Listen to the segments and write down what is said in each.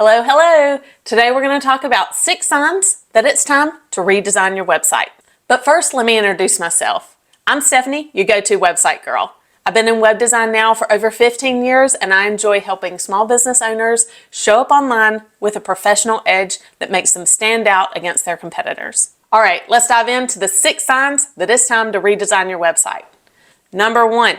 Hello, hello! Today we're going to talk about 6 signs that it's time to redesign your website. But first, let me introduce myself. I'm Stephanie, your go-to website girl. I've been in web design now for over 15 years and I enjoy helping small business owners show up online with a professional edge that makes them stand out against their competitors. All right, let's dive into the 6 signs that it's time to redesign your website. Number 1,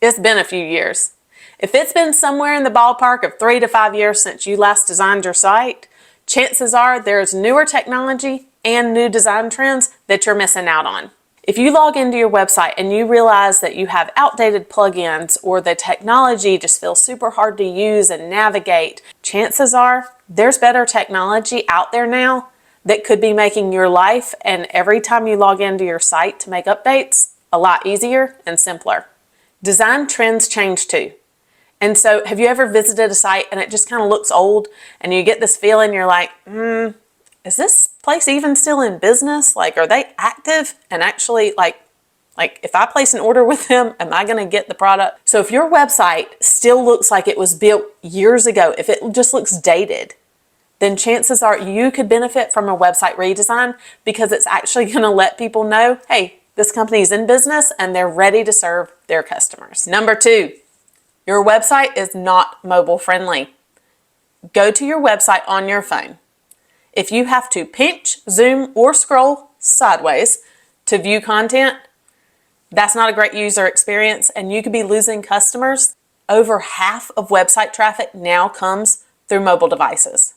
it's been a few years. If it's been somewhere in the ballpark of 3 to 5 years since you last designed your site, chances are there's newer technology and new design trends that you're missing out on. If you log into your website and you realize that you have outdated plugins or the technology just feels super hard to use and navigate, chances are there's better technology out there now that could be making your life and every time you log into your site to make updates a lot easier and simpler. Design trends change too. And so have you ever visited a site and it just kind of looks old and you get this feeling, you're like, is this place even still in business? Like, are they active? And actually, like if I place an order with them, am I going to get the product? So if your website still looks like it was built years ago, if it just looks dated, then chances are you could benefit from a website redesign because it's actually going to let people know, hey, this company is in business and they're ready to serve their customers. Number 2. Your website is not mobile friendly. Go to your website on your phone. If you have to pinch, zoom, or scroll sideways to view content, that's not a great user experience and you could be losing customers. Over half of website traffic now comes through mobile devices.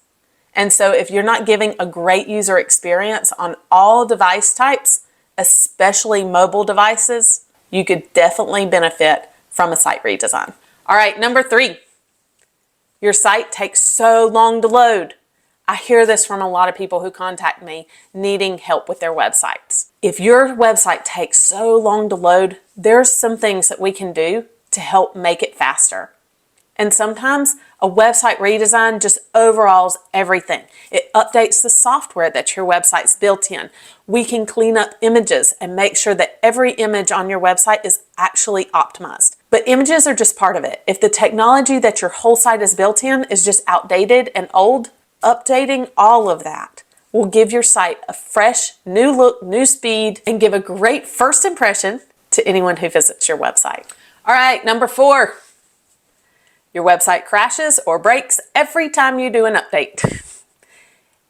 And so if you're not giving a great user experience on all device types, especially mobile devices, you could definitely benefit from a site redesign. All right, number 3, your site takes so long to load. I hear this from a lot of people who contact me needing help with their websites. If your website takes so long to load, there's some things that we can do to help make it faster. And sometimes a website redesign just overhauls everything. It updates the software that your website's built in. We can clean up images and make sure that every image on your website is actually optimized. But images are just part of it. If the technology that your whole site is built in is just outdated and old, updating all of that will give your site a fresh, new look, new speed, and give a great first impression to anyone who visits your website. All right, number 4. Your website crashes or breaks every time you do an update.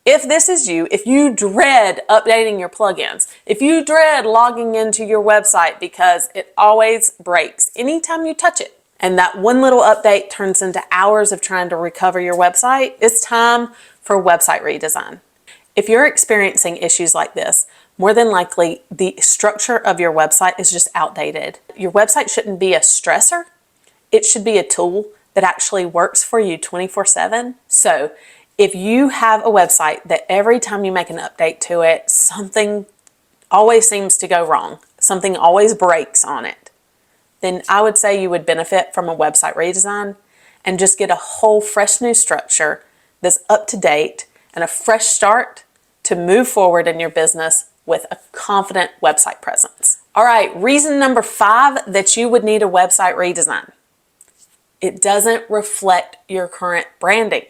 If this is you, if you dread updating your plugins, if you dread logging into your website because it always breaks anytime you touch it, and that one little update turns into hours of trying to recover your website, it's time for website redesign. If you're experiencing issues like this, more than likely the structure of your website is just outdated. Your website shouldn't be a stressor. It should be a tool that actually works for you 24/7. So if you have a website that every time you make an update to it, something always seems to go wrong, something always breaks on it, then I would say you would benefit from a website redesign and just get a whole fresh new structure that's up to date and a fresh start to move forward in your business with a confident website presence. All right, reason number 5 that you would need a website redesign. It doesn't reflect your current branding.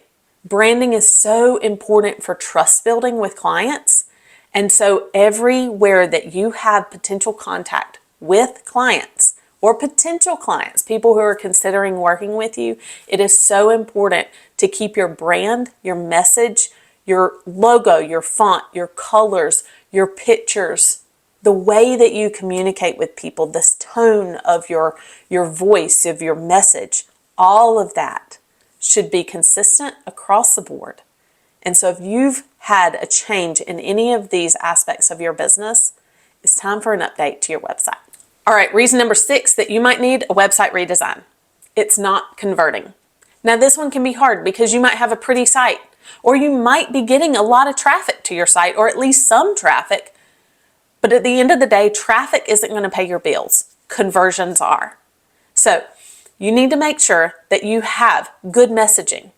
Branding is so important for trust building with clients. And so everywhere that you have potential contact with clients or potential clients, people who are considering working with you, it is so important to keep your brand, your message, your logo, your font, your colors, your pictures, the way that you communicate with people, this tone of your voice, of your message, all of that should be consistent across the board. And so if you've had a change in any of these aspects of your business, it's time for an update to your website. All right, reason number 6 that you might need a website redesign. It's not converting. Now this one can be hard because you might have a pretty site or you might be getting a lot of traffic to your site or at least some traffic. But at the end of the day, traffic isn't going to pay your bills. Conversions are. So you need to make sure that you have good messaging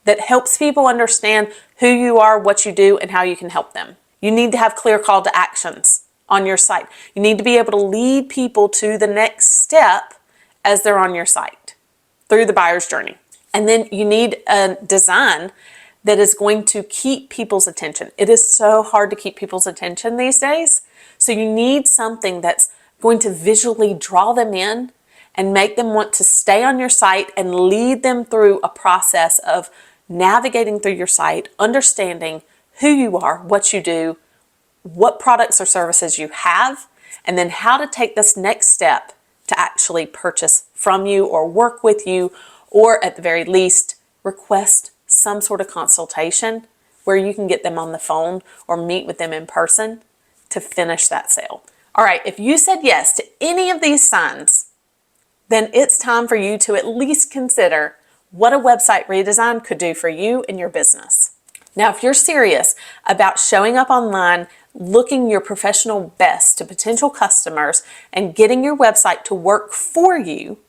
that helps people understand who you are, what you do, and how you can help them. You need to have clear call to actions on your site. You need to be able to lead people to the next step as they're on your site through the buyer's journey. And then you need a design that is going to keep people's attention. It is so hard to keep people's attention these days. So you need something that's going to visually draw them in and make them want to stay on your site and lead them through a process of navigating through your site, understanding who you are, what you do, what products or services you have, and then how to take this next step to actually purchase from you or work with you, or at the very least, request some sort of consultation where you can get them on the phone or meet with them in person to finish that sale. All right, if you said yes to any of these signs, then it's time for you to at least consider what a website redesign could do for you and your business. Now, if you're serious about showing up online, looking your professional best to potential customers, and getting your website to work for you,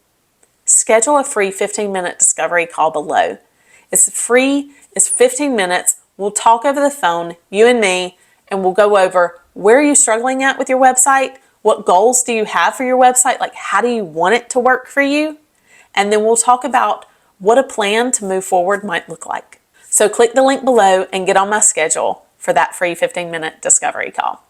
schedule a free 15-minute discovery call below. It's free, it's 15 minutes. We'll talk over the phone, you and me, and we'll go over where are you struggling at with your website, what goals do you have for your website, like how do you want it to work for you, and then we'll talk about what a plan to move forward might look like. So click the link below and get on my schedule for that free 15-minute discovery call.